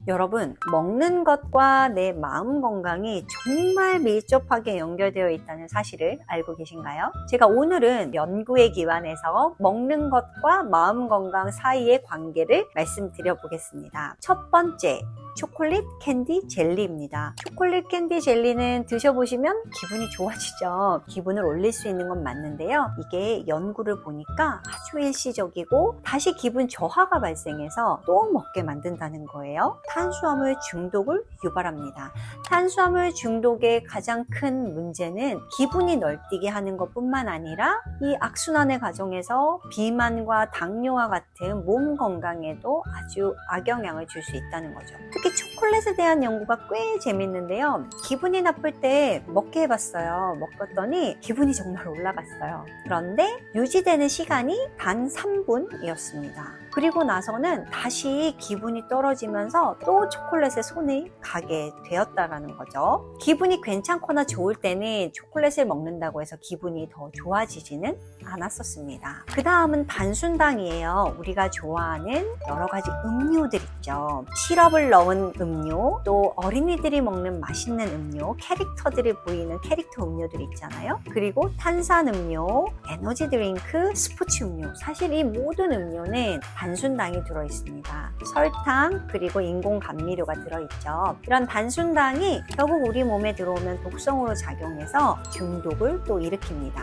여러분, 먹는 것과 내 마음 건강이 정말 밀접하게 연결되어 있다는 사실을 알고 계신가요? 제가 오늘은 연구에 기반해서 먹는 것과 마음 건강 사이의 관계를 말씀드려 보겠습니다. 첫 번째, 초콜릿 캔디 젤리입니다. 초콜릿 캔디 젤리는 드셔보시면 기분이 좋아지죠. 기분을 올릴 수 있는 건 맞는데요. 이게 연구를 보니까 아주 일시적이고 다시 기분 저하가 발생해서 또 먹게 만든다는 거예요. 탄수화물 중독을 유발합니다. 탄수화물 중독의 가장 큰 문제는 기분이 널뛰게 하는 것뿐만 아니라 이 악순환의 과정에서 비만과 당뇨와 같은 몸 건강에도 아주 악영향을 줄 수 있다는 거죠. 특히 초콜릿에 대한 연구가 꽤 재밌는데요. 기분이 나쁠 때 먹게 해봤어요. 먹었더니 기분이 정말 올라갔어요. 그런데 유지되는 시간이 단 3분이었습니다. 그리고 나서는 다시 기분이 떨어지면서 또 초콜릿에 손이 가게 되었다라는 거죠. 기분이 괜찮거나 좋을 때는 초콜릿을 먹는다고 해서 기분이 더 좋아지지는 않았었습니다. 그 다음은 단순당이에요. 우리가 좋아하는 여러 가지 음료들 있죠. 시럽을 넣은 음료, 또 어린이들이 먹는 맛있는 음료, 캐릭터들이 보이는 캐릭터 음료들 있잖아요. 그리고 탄산음료, 에너지 드링크, 스포츠 음료. 사실 이 모든 음료는 단순당이 들어있습니다. 설탕 그리고 인공 감미료가 들어있죠. 이런 단순당이 결국 우리 몸에 들어오면 독성으로 작용해서 중독을 또 일으킵니다.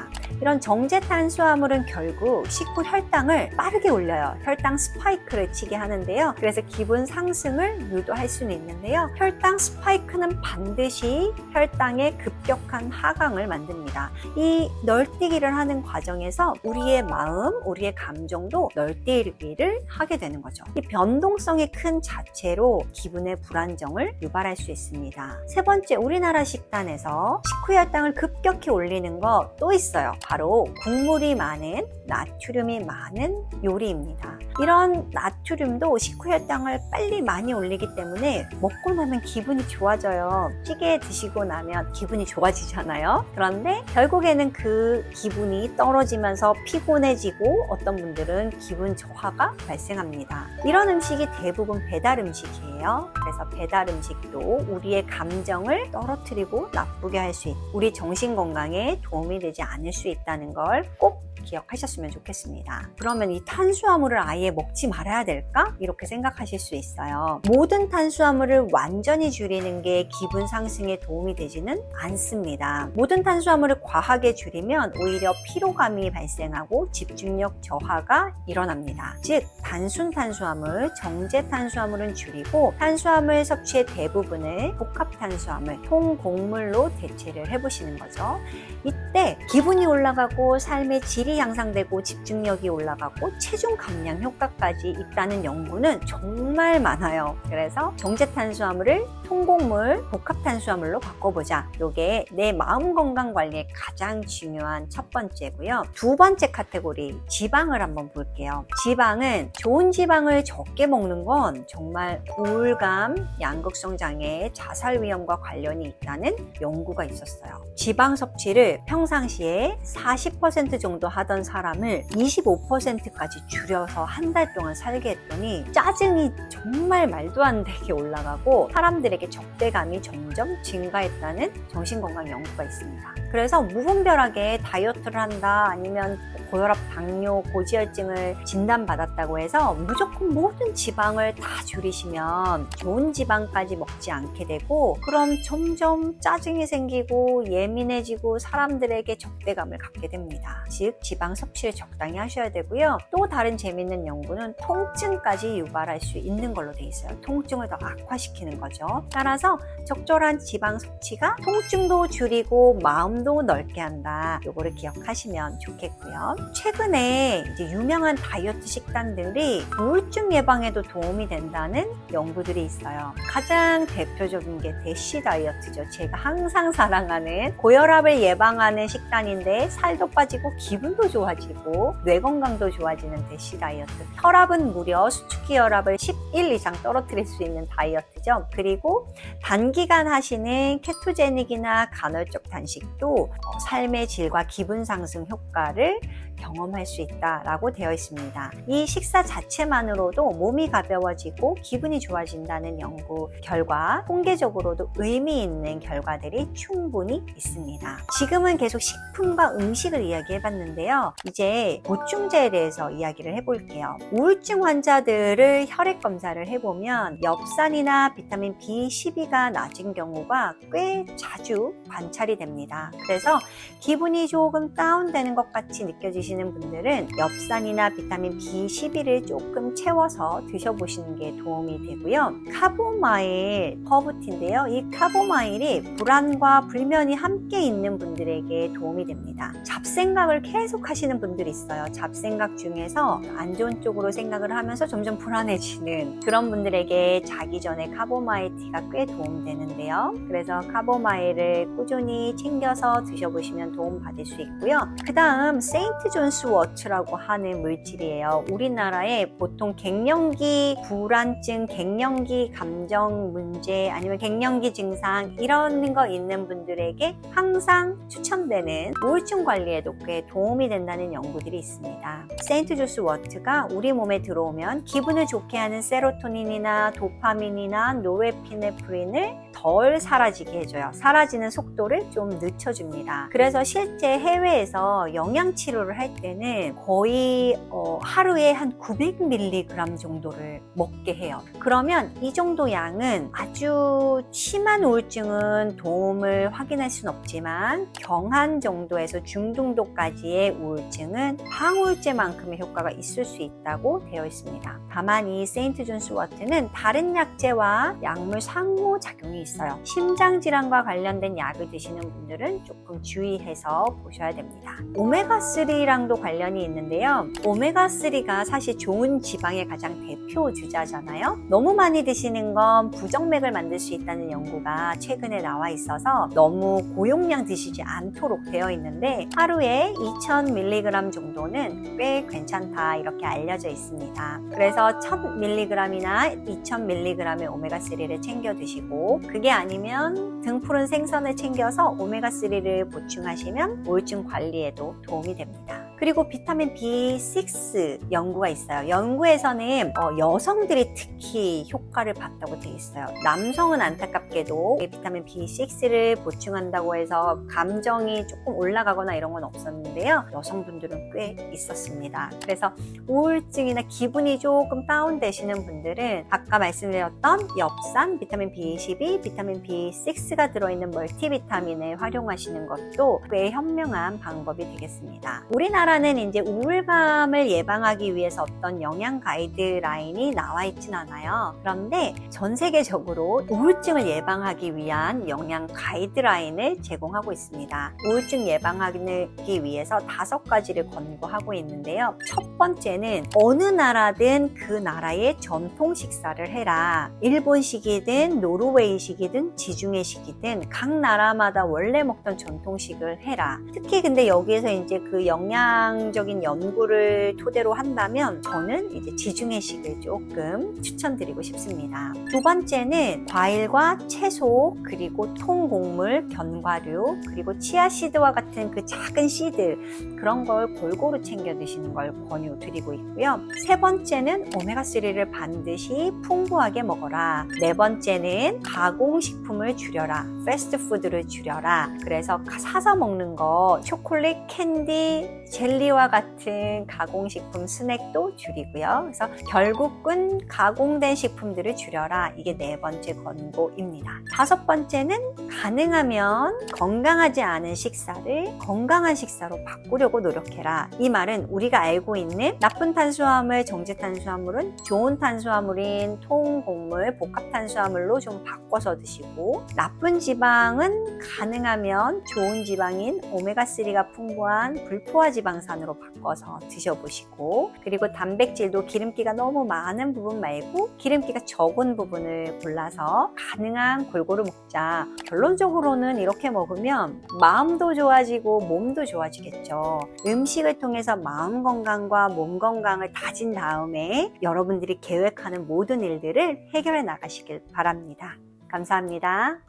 이런 정제 탄수화물은 결국 식후 혈당을 빠르게 올려요. 혈당 스파이크를 치게 하는데요. 그래서 기분 상승을 유도할 수는 있는데요. 혈당 스파이크는 반드시 혈당의 급격한 하강을 만듭니다. 이 널뛰기를 하는 과정에서 우리의 마음, 우리의 감정도 널뛰기를 하게 되는 거죠. 이 변동성이 큰 자체로 기분의 불안정을 유발할 수 있습니다. 세 번째, 우리나라 식단에서 식후 혈당을 급격히 올리는 거 또 있어요. 바로 국물이 많은, 나트륨이 많은 요리입니다. 이런 나트륨도 식후 혈당을 빨리 많이 올리기 때문에 먹고 나면 기분이 좋아져요. 찌개 드시고 나면 기분이 좋아지잖아요. 그런데 결국에는 그 기분이 떨어지면서 피곤해지고 어떤 분들은 기분 저하가 발생합니다. 이런 음식이 대부분 배달 음식이에요. 그래서 배달 음식도 우리의 감정을 떨어뜨리고 나쁘게 할 수 있고 우리 정신 건강에 도움이 되지 않을 수 있다는 걸 꼭 기억하셨으면 좋겠습니다. 그러면 이 탄수화물을 아예 먹지 말아야 될까? 이렇게 생각하실 수 있어요. 모든 탄수화물을 완전히 줄이는 게 기분 상승에 도움이 되지는 않습니다. 모든 탄수화물을 과하게 줄이면 오히려 피로감이 발생하고 집중력 저하가 일어납니다. 즉, 단순 탄수화물, 정제 탄수화물은 줄이고 탄수화물 섭취의 대부분을 복합 탄수화물, 통곡물로 대체를 해보시는 거죠. 이때 기분이 올라가고 삶의 질이 향상되고 집중력이 올라가고 체중 감량 효과까지 있다는 연구는 정말 많아요. 그래서 정제 탄수화물을 통곡물, 복합 탄수화물로 바꿔보자. 이게 내 마음 건강 관리에 가장 중요한 첫 번째고요. 두 번째 카테고리, 지방을 한번 볼게요. 지방은 좋은 지방을 적게 먹는 건 정말 우울감, 양극성 장애, 자살 위험과 관련이 있다는 연구가 있었어요. 지방 섭취를 평상시에 40% 정도 하던 사람을 25%까지 줄여서 한 달 동안 살게 했더니 짜증이 정말 말도 안 되게 올라가고 사람들에게 적대감이 점점 증가했다는 정신건강 연구가 있습니다. 그래서 무분별하게 다이어트를 한다, 아니면 고혈압, 당뇨, 고지혈증을 진단받았다고 해서 무조건 모든 지방을 다 줄이시면 좋은 지방까지 먹지 않게 되고, 그럼 점점 짜증이 생기고 예민해지고 사람들에게 적대감을 갖게 됩니다. 즉, 지방 섭취를 적당히 하셔야 되고요. 또 다른 재밌는 연구는 통증까지 유발할 수 있는 걸로 돼 있어요. 통증을 더 악화시키는 거죠. 따라서 적절한 지방 섭취가 통증도 줄이고 마음도 넓게 한다. 요거를 기억하시면 좋겠고요. 최근에 이제 유명한 다이어트 식단들이 우울증 예방에도 도움이 된다는 연구들이 있어요. 가장 대표적인 게 대시 다이어트죠. 제가 항상 사랑하는 고혈압을 예방하는 식단인데 살도 빠지고 기분도 좋아지고 뇌 건강도 좋아지는 대시 다이어트. 혈압은 무려 수축기 혈압을 11 이상 떨어뜨릴 수 있는 다이어트죠. 그리고 단기간 하시는 케토제닉이나 간헐적 단식도 삶의 질과 기분 상승 효과를 경험할 수 있다라고 되어 있습니다. 이 식사 자체만으로도 몸이 가벼워지고 기분이 좋아진다는 연구 결과 통계적으로도 의미 있는 결과들이 충분히 있습니다. 지금은 계속 식품과 음식을 이야기해봤는데요. 이제 보충제에 대해서 이야기를 해볼게요. 우울증 환자들을 혈액 검사를 해보면 엽산이나 비타민 B12가 낮은 경우가 꽤 자주 관찰이 됩니다. 그래서 기분이 조금 다운되는 것 같이 느껴지시는 분들은 엽산이나 비타민 B12를 조금 채워서 드셔보시는 게 도움이 되고요. 카보마일 허브티인데요. 이 카보마일이 불안과 불면이 함께 있는 분들에게 도움이 됩니다. 잡생각을 계속 하시는 분들이 있어요. 잡생각 중에서 안 좋은 쪽으로 생각을 하면서 점점 불안해지는 그런 분들에게 자기 전에 카보마일 티가 꽤 도움되는데요. 그래서 카보마일을 꾸준히 챙겨서 드셔보시면 도움 받을 수 있고요. 그 다음 세인트 존스 워트라고 하는 물질이에요. 우리나라에 보통 갱년기 불안증, 갱년기 감정 문제 아니면 갱년기 증상 이런 거 있는 분들에게 항상 추천되는 우울증 관리에도 꽤 도움이 된다는 연구들이 있습니다. 세인트 존스 워트가 우리 몸에 들어오면 기분을 좋게 하는 세로토닌이나 도파민이나 노르에피네프린을 덜 사라지게 해줘요. 사라지는 속도를 좀 늦춰줍니다. 그래서 실제 해외에서 영양치료를 할 때는 거의 하루에 한 900mg 정도를 먹게 해요. 그러면 이 정도 양은 아주 심한 우울증은 도움을 확인할 수는 없지만 경한 정도에서 중등도까지의 우울증은 항우울제만큼의 효과가 있을 수 있다고 되어 있습니다. 다만 이 세인트 존스 워트는 다른 약제와 약물 상호작용이 있어요. 심장질환과 관련된 약을 드시는 분들은 조금 주의해서 보셔야 됩니다. 오메가3랑도 관련이 있는데요. 오메가3가 사실 좋은 지방의 가장 대표 주자잖아요. 너무 많이 드시는 건 부정맥을 만들 수 있다는 연구가 최근에 나와 있어서 너무 고용량 드시지 않도록 되어 있는데 하루에 2000mg 정도는 꽤 괜찮다 이렇게 알려져 있습니다. 그래서 1000mg이나 2000mg의 오메가3를 챙겨 드시고 그게 아니면 등푸른 생선을 챙겨서 오메가3를 보충하시면 우울증 관리에도 도움이 됩니다. 그리고 비타민 B6 연구가 있어요. 연구에서는 여성들이 특히 효과를 봤다고 되어 있어요. 남성은 안타깝게도 비타민 B6를 보충한다고 해서 감정이 조금 올라가거나 이런 건 없었는데요. 여성분들은 꽤 있었습니다. 그래서 우울증이나 기분이 조금 다운되시는 분들은 아까 말씀드렸던 엽산, 비타민 B12, 비타민 B6가 들어있는 멀티비타민을 활용하시는 것도 꽤 현명한 방법이 되겠습니다. 우리나라는 이제 우울감을 예방하기 위해서 어떤 영양 가이드라인이 나와 있진 않아요. 그런데 전 세계적으로 우울증을 예방하기 위한 영양 가이드라인을 제공하고 있습니다. 우울증 예방하기 위해서 5가지를 권고하고 있는데요. 첫 번째는 어느 나라든 그 나라의 전통 식사를 해라. 일본식이든 노르웨이식이든 지중해식이든 각 나라마다 원래 먹던 전통식을 해라. 특히 근데 여기에서 이제 그 영양적인 연구를 토대로 한다면 저는 이제 지중해식을 조금 추천드리고 싶습니다. 두 번째는 과일과 채소 그리고 통곡물, 견과류 그리고 치아씨드와 같은 그 작은 씨들 그런 걸 골고루 챙겨 드시는 걸 권유드리고 있고요. 세 번째는 오메가3를 반드시 풍부하게 먹어라. 네 번째는 가공식품을 줄여라. 패스트푸드를 줄여라. 그래서 사서 먹는 거 초콜릿, 캔디, 젤리와 같은 가공식품 스낵도 줄이고요. 그래서 결국은 가공된 식품들을 줄여라. 이게 네 번째 권고입니다. 다섯 번째는 가능하면 건강하지 않은 식사를 건강한 식사로 바꾸려고 노력해라. 이 말은 우리가 알고 있는 나쁜 탄수화물, 정제 탄수화물은 좋은 탄수화물인 통곡물, 복합 탄수화물로 좀 바꿔서 드시고 나쁜 지방은 가능하면 좋은 지방인 오메가3가 풍부한 불포화 지방산으로 바꿔서 드셔보시고 그리고 단백질도 기름기가 너무 많은 부분 말고 기름기가 적은 부분을 골라서 가능한 골고루 먹자. 결론적으로는 이렇게 먹으면 마음도 좋아지고 몸도 좋아지겠죠. 음식을 통해서 마음 건강과 몸 건강을 다진 다음에 여러분들이 계획하는 모든 일들을 해결해 나가시길 바랍니다. 감사합니다.